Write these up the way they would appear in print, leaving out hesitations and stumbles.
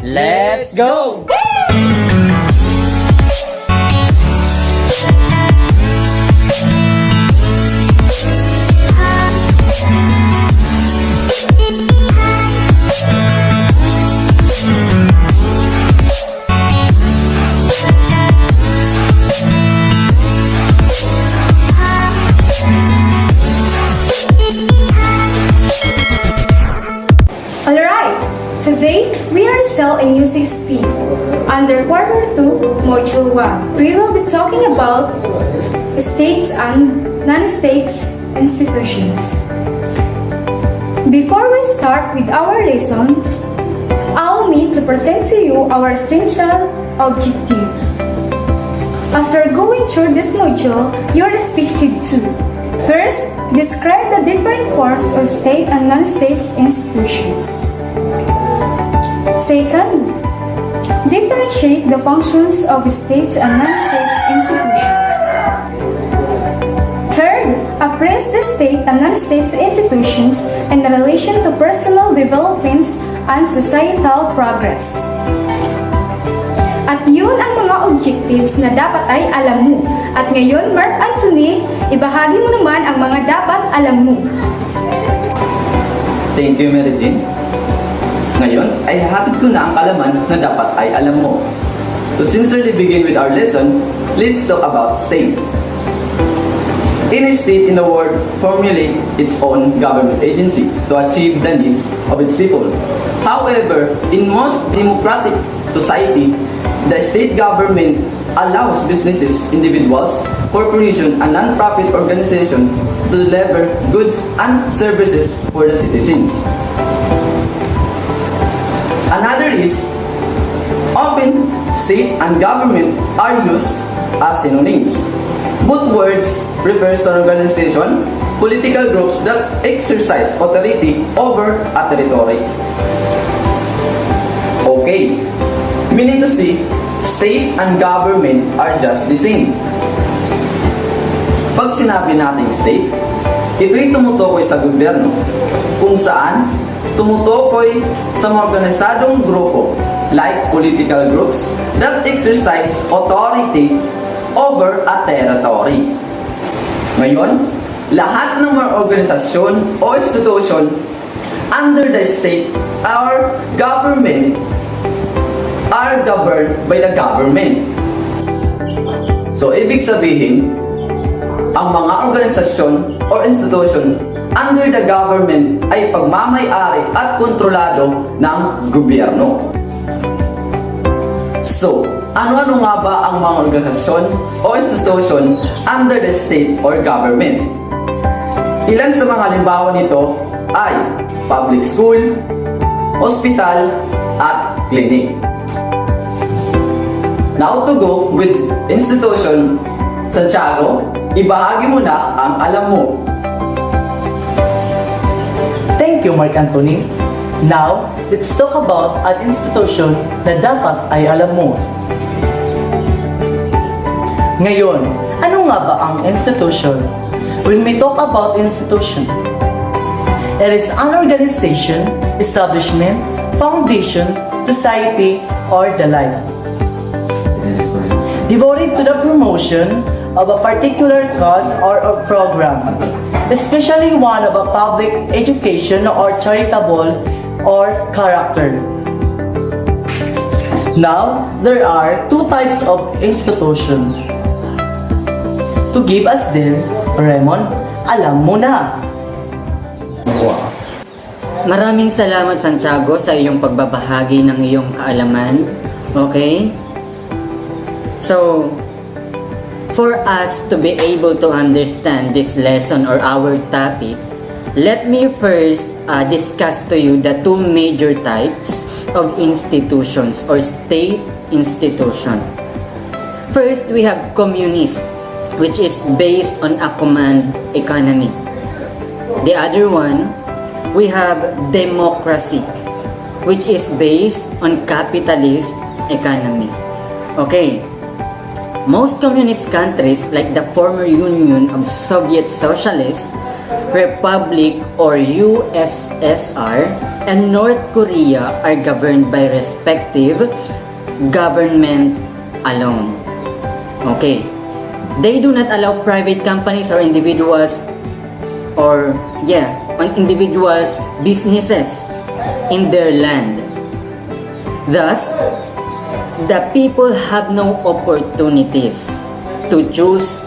Let's go! Alright, today we are still in Ucsp under Quarter 2, Module 1. We will be talking about states and non-state institutions. Before we start with our lessons, allow me to present to you our essential objectives. After going through this module, you are expected to: first, describe the different forms of state and non-state institutions. Second, differentiate the functions of states and non-state institutions. Third, appraise the state and non-state institutions in relation to personal developments and societal progress. At yun ang mga objectives na dapat ay alam mo. At ngayon, Mark Anthony, ibahagi mo naman ang mga dapat alam mo. Thank you, Mary Jean. Ngayon ay hahatid ko na ang kalaman na dapat ay alam mo. To sincerely begin with our lesson, let's talk about state. Any state in the world formulate its own government agency to achieve the needs of its people. However, in most democratic society, the state government allows businesses, individuals, corporations, and non-profit organizations to deliver goods and services for the citizens. Another is, often state and government are used as synonyms. Both words refers to an organization, political groups that exercise authority over a territory. Okay, meaning to say, state and government are just the same. Pag sinabi nating state, ito'y tumutukoy sa gobyerno, kung saan tumutukoy sa mga organisadong grupo like political groups that exercise authority over a territory. Ngayon, lahat ng mga organisasyon o institution under the state or government are governed by the government. So, ibig sabihin, ang mga organisasyon o institution under the government ay pagmamay-ari at kontrolado ng gobyerno. So, ano-ano nga ba ang mga organisasyon o institution under the state or government? Ilan sa mga halimbawa nito ay public school, hospital, at clinic. Now to go with institution, Santiago, ibahagi mo na ang alam mo. Thank you, Mark Anthony. Now, let's talk about an institution na dapat ay alam mo. Ngayon, ano nga ba ang institution? When we talk about institution, it is an organization, establishment, foundation, society, or the like, devoted to the promotion of a particular cause or a program, especially one of a public education or charitable or character. Now, there are two types of institution. To give us them, Raymond, alam mo na. Maraming salamat, Santiago, sa iyong pagbabahagi ng iyong kaalaman. Okay? So, for us to be able to understand this lesson or our topic, let me first discuss to you the two major types of institutions or state institution. First, we have communist, which is based on a command economy. The other one, we have democracy, which is based on capitalist economy. Okay. Most communist countries like the former Union of Soviet Socialists Republic or USSR, and North Korea are governed by respective government alone. Okay. They do not allow private companies or individuals businesses in their land. Thus, the people have no opportunities to choose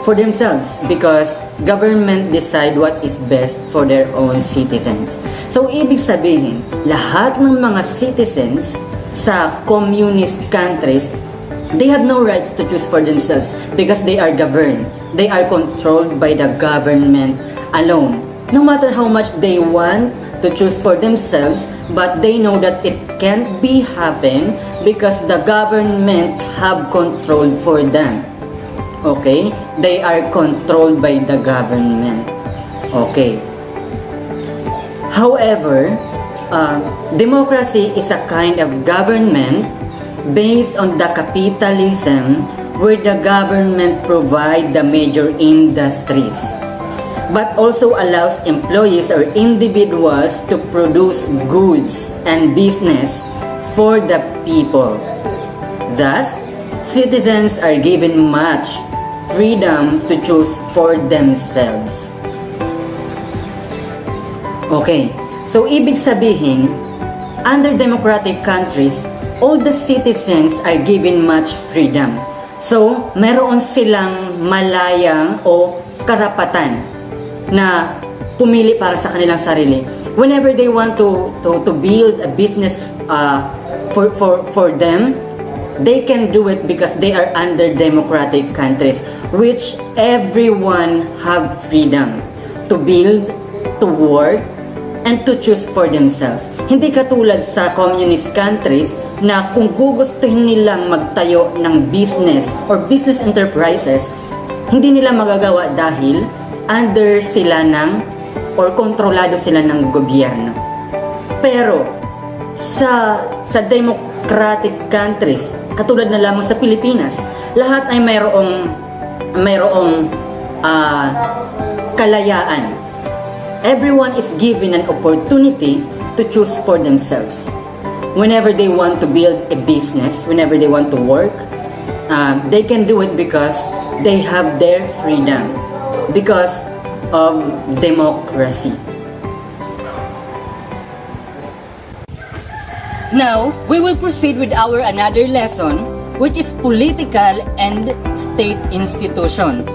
for themselves because government decide what is best for their own citizens. So, ibig sabihin, lahat ng mga citizens sa communist countries, they have no rights to choose for themselves because they are governed. They are controlled by the government alone. No matter how much they want to choose for themselves, but they know that it can't be happen because the government have control for them. Okay? They are controlled by the government. Okay. However, democracy is a kind of government based on the capitalism where the government provide the major industries but also allows employees or individuals to produce goods and business for the people. Thus, citizens are given much freedom to choose for themselves. Okay, so ibig sabihin, under democratic countries, all the citizens are given much freedom. So, meron silang malayang o karapatan na pumili para sa kanilang sarili. Whenever they want to build a business for them, they can do it because they are under democratic countries, which everyone have freedom to build, to work, and to choose for themselves. Hindi katulad sa communist countries na kung gugustuhin nilang magtayo ng business or business enterprises, hindi nila magagawa dahil under sila ng or kontrolado sila ng gobyerno. Pero sa democratic countries, katulad na lamang sa Pilipinas, lahat ay mayroong kalayaan. Everyone is given an opportunity to choose for themselves. Whenever they want to build a business, whenever they want to work, they can do it because they have their freedom, because of democracy. Now, we will proceed with our another lesson, which is political and state institutions.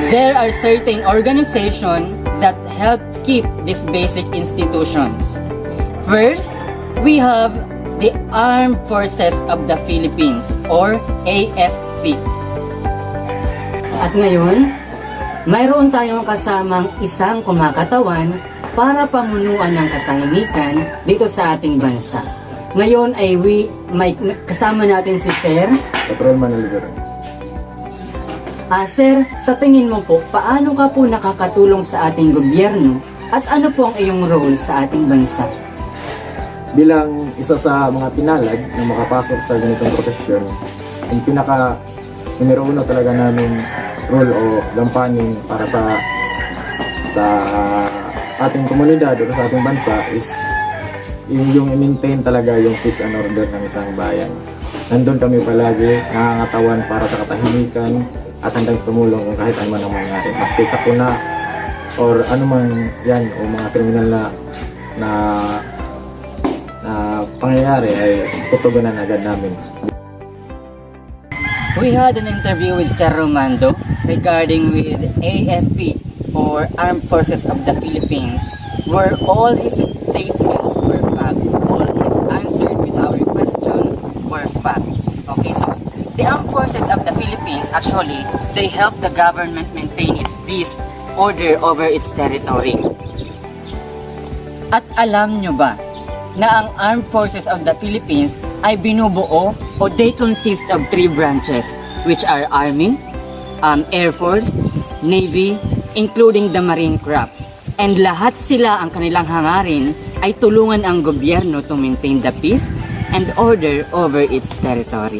There are certain organizations that help keep these basic institutions. First, we have the Armed Forces of the Philippines or AFP. At ngayon, mayroon tayong kasamang isang kumakatawan para pamunuan ng katahimikan dito sa ating bansa. Ngayon ay may kasama natin si Sir Patrolman Oliveran. Sir, sa tingin mo po, paano ka po nakakatulong sa ating gobyerno at ano po ang iyong role sa ating bansa? Bilang isa sa mga pinalad na makapasok sa ganitong profesyon, ang pinaka numero uno talaga namin role o gampanin para sa ating komunidad o sa ating bansa is yung i-maintain talaga yung peace and order ng isang bayan. Nandun kami palagi, nangangatawan para sa katahimikan at handang tumulong kung kahit ano man ang mangyari. Maski sa kuna or ano man yan o mga kriminal na pangyayari ay tutugunan agad namin. We had an interview with Sir Romando regarding with AFP or Armed Forces of the Philippines, where all his statements were fact, all his answers with our question were fact. Okay, so the Armed Forces of the Philippines actually they help the government maintain its peace order over its territory. At alam nyo ba na ang Armed Forces of the Philippines ay binubuo o they consist of 3 branches which are Army, Air Force, Navy, including the Marine Corps. And lahat sila ang kanilang hangarin ay tulungan ang gobyerno to maintain the peace and order over its territory.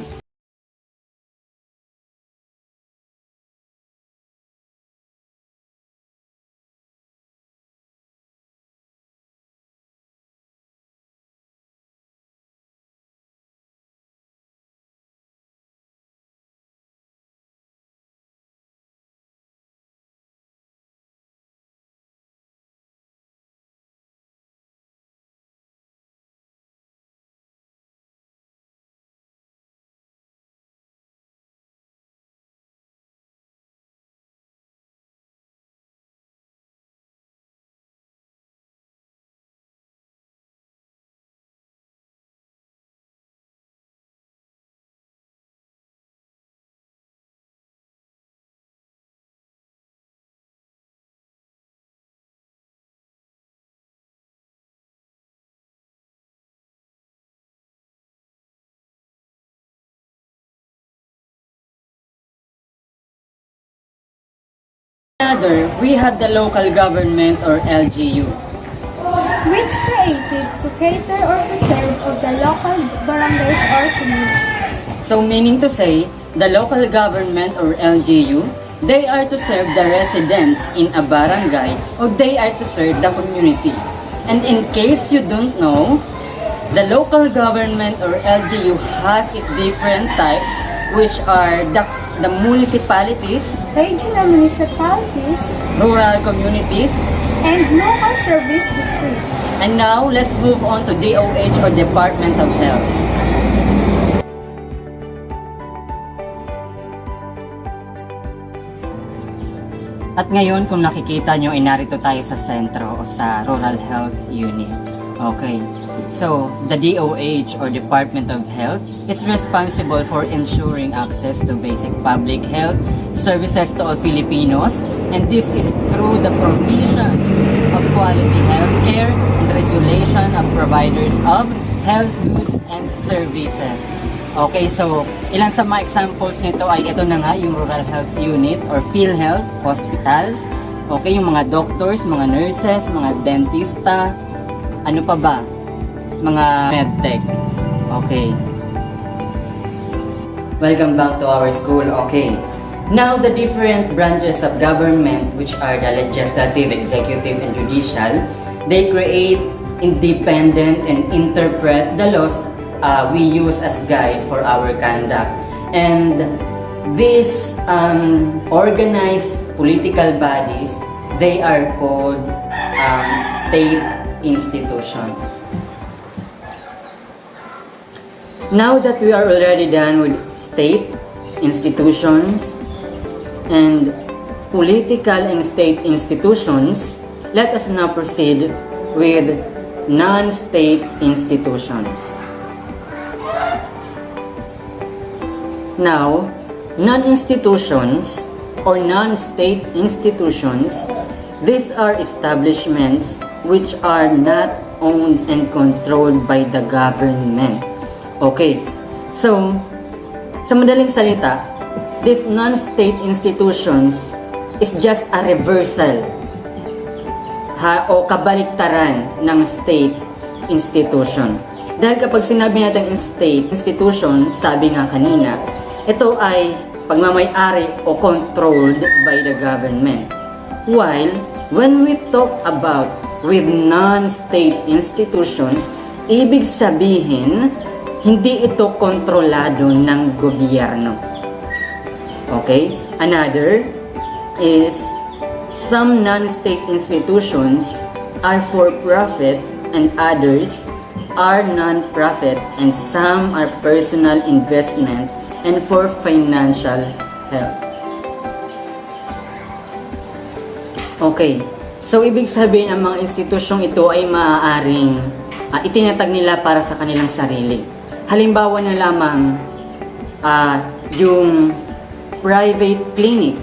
another, we have the local government or LGU. which created to cater or to serve of the local barangays or communities. So meaning to say, the local government or LGU, they are to serve the residents in a barangay or they are to serve the community. And in case you don't know, the local government or LGU has its different types, which are the municipalities, Regional municipalities rural communities, and local service district. and now let's move on to DOH or Department of Health. At ngayon, kung nakikita nyo, narito tayo sa sentro o sa Rural Health Unit. Okay. So, the DOH or Department of Health is responsible for ensuring access to basic public health services to all Filipinos, and this is through the provision of quality health care and regulation of providers of health goods and services. Okay, so ilan sa mga examples nito ay ito na nga, yung Rural Health Unit or PhilHealth Hospitals. Okay, yung mga doctors, mga nurses, mga dentista, ano pa ba? Mga medtech. Okay. Welcome back to our school. Okay. Now, the different branches of government, which are the legislative, executive, and judicial, they create, independent, and interpret the laws we use as guide for our conduct. And these organized political bodies, they are called state institutions. Now that we are already done with state institutions and political and state institutions, let us now proceed with non-state institutions. Now, non-institutions or non-state institutions, these are establishments which are not owned and controlled by the government. Okay, so sa madaling salita, these non-state institutions is just a reversal o kabaliktaran ng state institution. Dahil kapag sinabi natin state institution, sabi nga kanina, ito ay pagmamay-ari o controlled by the government. While when we talk about with non-state institutions, ibig sabihin, hindi ito kontrolado ng gobyerno. Okay? Another is some non-state institutions are for profit and others are non-profit, and some are personal investment and for financial help. Okay. So, ibig sabihin ang mga institusyong ito ay maaaring itinatag nila para sa kanilang sarili. Halimbawa na lamang yung private clinic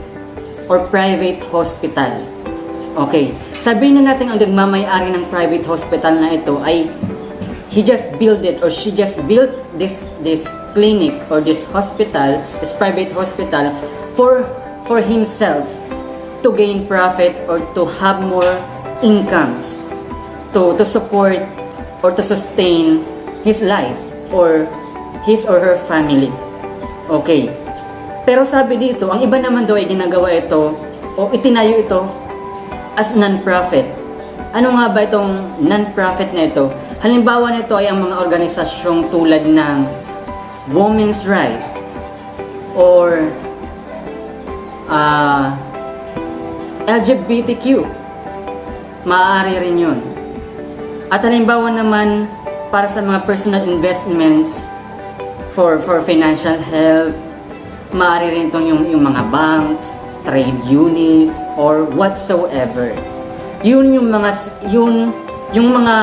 or private hospital. Okay. Sabihin na natin ang nagmamay-ari ng private hospital na ito ay he just built it or she just built this clinic or this hospital, this private hospital for himself to gain profit or to have more incomes to support or to sustain his life or his or her family. Okay. Pero sabi dito, ang iba naman daw ay ginagawa ito o itinayo ito as non-profit. Ano nga ba itong non-profit na ito? Halimbawa nito ay ang mga organisasyong tulad ng Women's Right or LGBTQ. Maaari rin yun. At halimbawa naman para sa mga personal investments for financial help, maaari rin itong yung mga banks, trade units, or whatsoever. Yun yung mga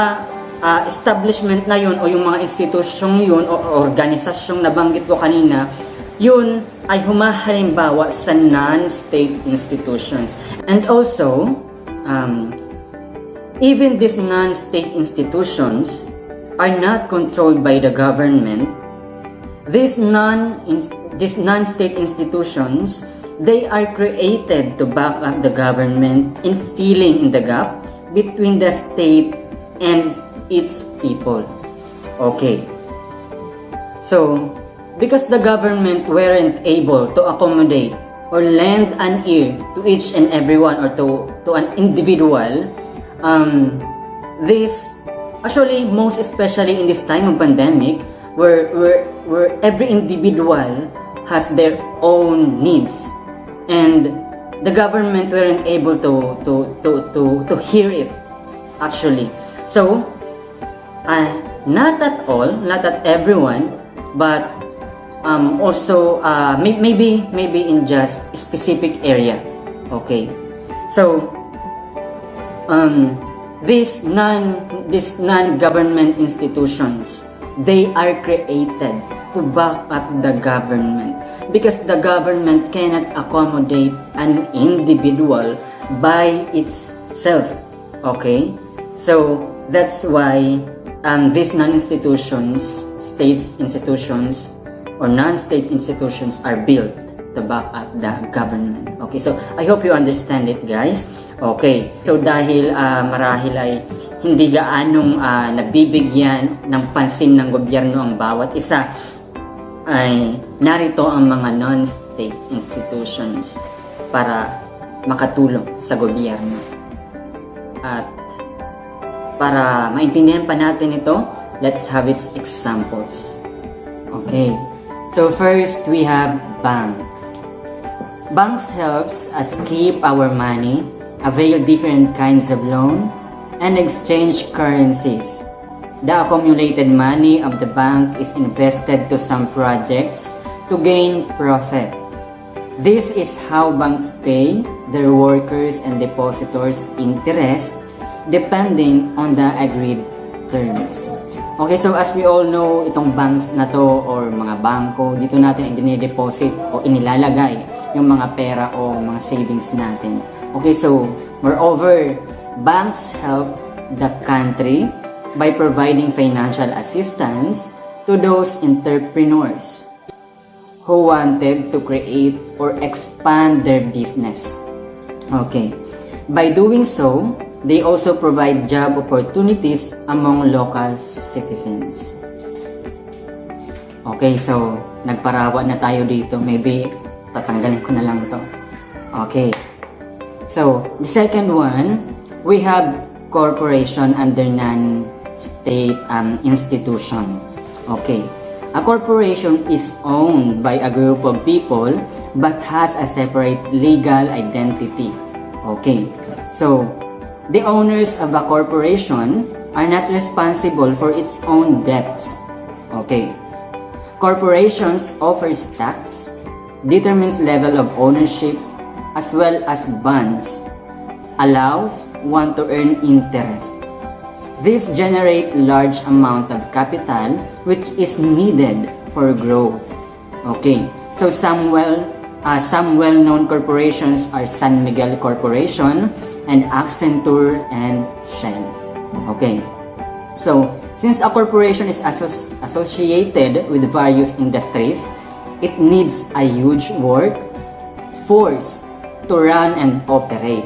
establishment na yun o yung mga institusyong yun o organisasyong nabanggit ko kanina, yun ay humahalimbawa sa non-state institutions. And also, even these non-state institutions are not controlled by the government. These non-state institutions they are created to back up the government in filling in the gap between the state and its people. Okay. So, because the government weren't able to accommodate or lend an ear to each and everyone or to an individual, this actually most especially in this time of pandemic where every individual has their own needs and the government weren't able to hear it actually. So not at everyone, but also maybe in just specific area. Okay, so these non-government institutions, they are created to back up the government because the government cannot accommodate an individual by itself. Okay, so that's why these non-institutions, states institutions or non-state institutions are built to back up the government. Okay, so I hope you understand it, guys. Okay, so dahil marahil ay hindi gaanong nabibigyan ng pansin ng gobyerno ang bawat isa, ay narito ang mga non-state institutions para makatulong sa gobyerno. At para maintindihan pa natin ito, let's have its examples. Okay, so first we have bank. Banks helps us keep our money, avail different kinds of loan, and exchange currencies. The accumulated money of the bank is invested to some projects to gain profit. This is how banks pay their workers and depositors interest depending on the agreed terms. Okay, so as we all know, itong banks na to or mga bangko, dito natin i-deposit o inilalagay yung mga pera o mga savings natin. Okay, so moreover, banks help the country by providing financial assistance to those entrepreneurs who wanted to create or expand their business. Okay, by doing so, they also provide job opportunities among local citizens. Okay, so nagparawa na tayo dito. Maybe tatanggalin ko na lang to. Okay. So, the second one, we have corporation under non-state institution. Okay. A corporation is owned by a group of people but has a separate legal identity. Okay. So, the owners of a corporation are not responsible for its own debts. Okay. Corporations offers tax, determines level of ownership, as well as bonds, allows one to earn interest. This generate large amount of capital which is needed for growth. Okay. So some well-known corporations are San Miguel Corporation and Accenture and Shell. Okay. So, since a corporation is associated with various industries, it needs a huge workforce to run and operate.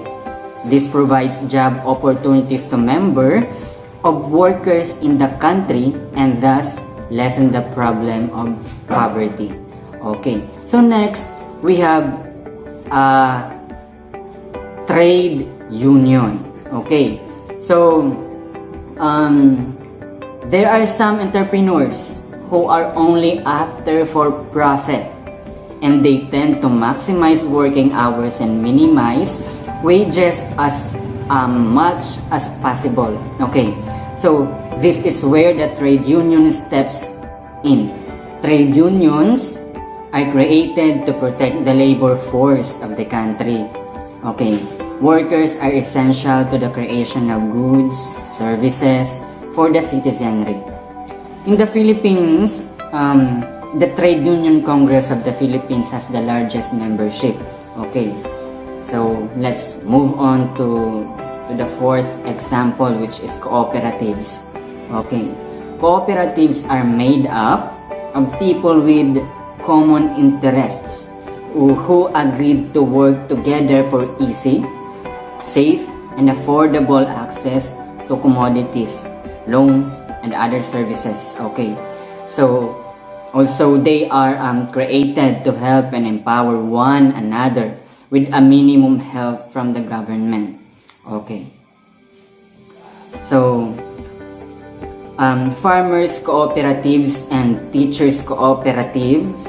This provides job opportunities to members of workers in the country and thus lessen the problem of poverty. Okay. So next, we have trade union. Okay, so there are some entrepreneurs who are only after for profit and they tend to maximize working hours and minimize wages as much as possible. Okay, so this is where the trade union steps in. Trade unions are created to protect the labor force of the country. Okay, workers are essential to the creation of goods, services for the citizenry. In the Philippines, the Trade Union Congress of the Philippines has the largest membership. Okay, so let's move on to the fourth example, which is cooperatives. Okay, cooperatives are made up of people with common interests. who agreed to work together for easy, safe, and affordable access to commodities, loans, and other services. Okay, so also they are created to help and empower one another with a minimum help from the government. Okay, so farmers cooperatives and teachers cooperatives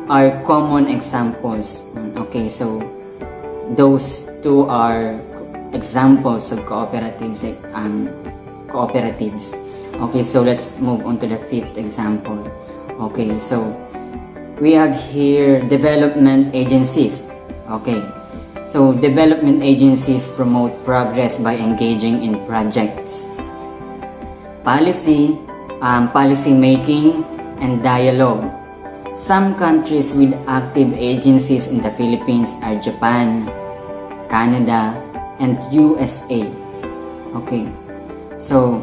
are common examples. Okay, so those two are examples of cooperatives. Okay, so let's move on to the fifth example. Okay, so we have here development agencies. Okay, so development agencies promote progress by engaging in projects, policy making, and dialogue. Some countries with active agencies in the Philippines are Japan, Canada, and USA. Okay, so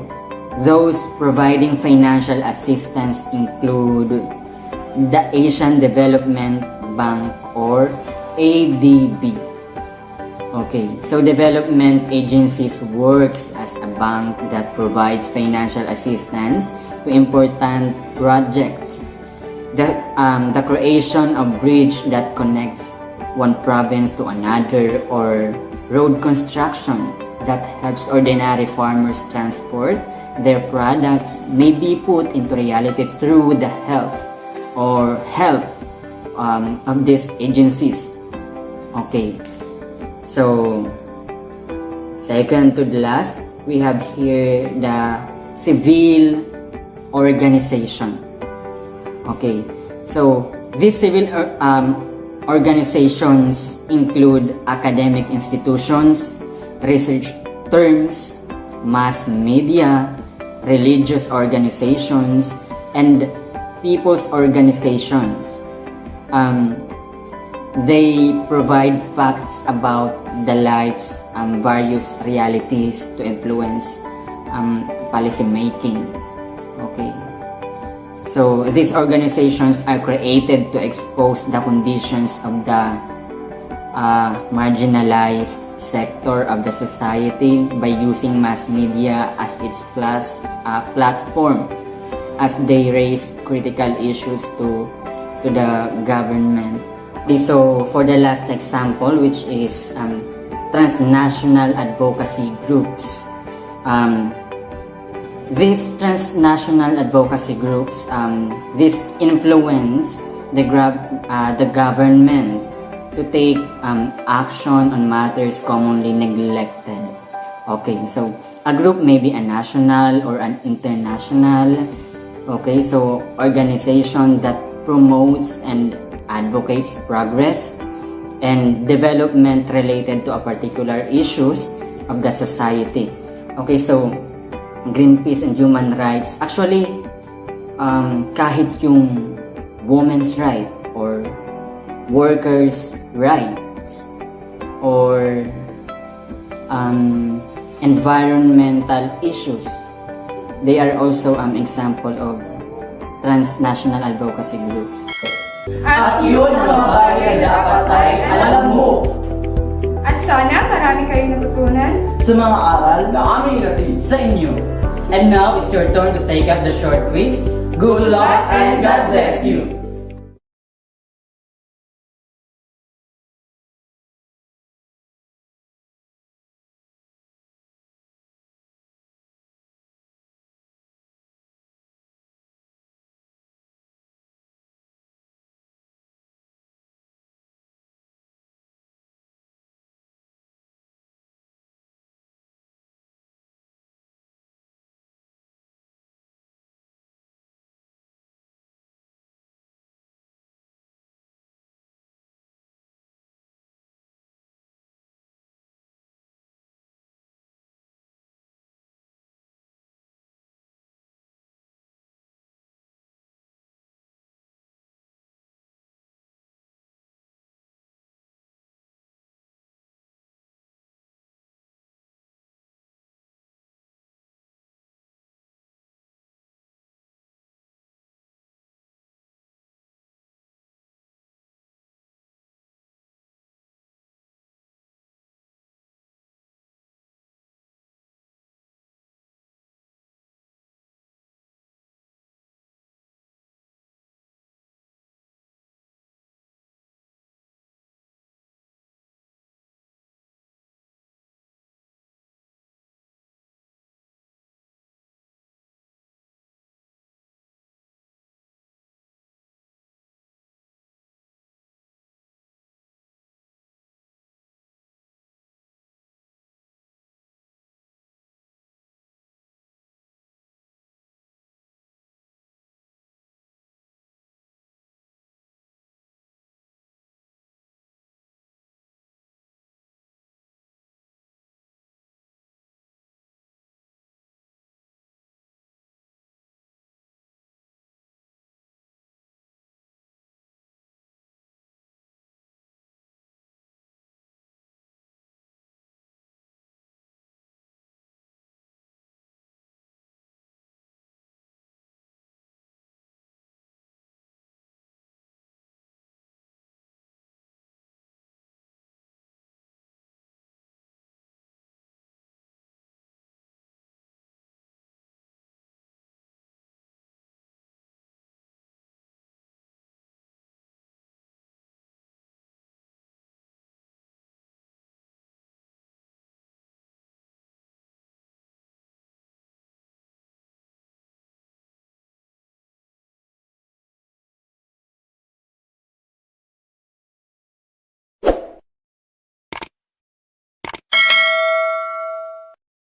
those providing financial assistance include the Asian Development Bank or ADB. Okay, so development agencies works as a bank that provides financial assistance to important projects. The creation of bridge that connects one province to another, or road construction that helps ordinary farmers transport their products, may be put into reality through the help of these agencies. Okay, so second to the last, we have here the civil organization. Okay, so these civil organizations include academic institutions, research terms, mass media, religious organizations, and people's organizations. They provide facts about the lives, various realities to influence policy making. Okay, so these organizations are created to expose the conditions of the marginalized sector of the society by using mass media as its platform as they raise critical issues to the government. Okay, so for the last example, which is transnational advocacy groups. These transnational advocacy groups, this influence the government to take action on matters commonly neglected. Okay, so a group may be a national or an international. Okay, so organization that promotes and advocates progress and development related to a particular issues of the society. Okay, so Greenpeace and human rights, actually kahit yung women's right or workers' rights or environmental issues, they are also example of transnational advocacy groups. At yun ang mga bagay na dapat ay alam mo At sana marami kayong natutunan sa mga aral Na aming natin. Sa inyo. And now it's your turn to take up the short quiz. Good luck and God bless you!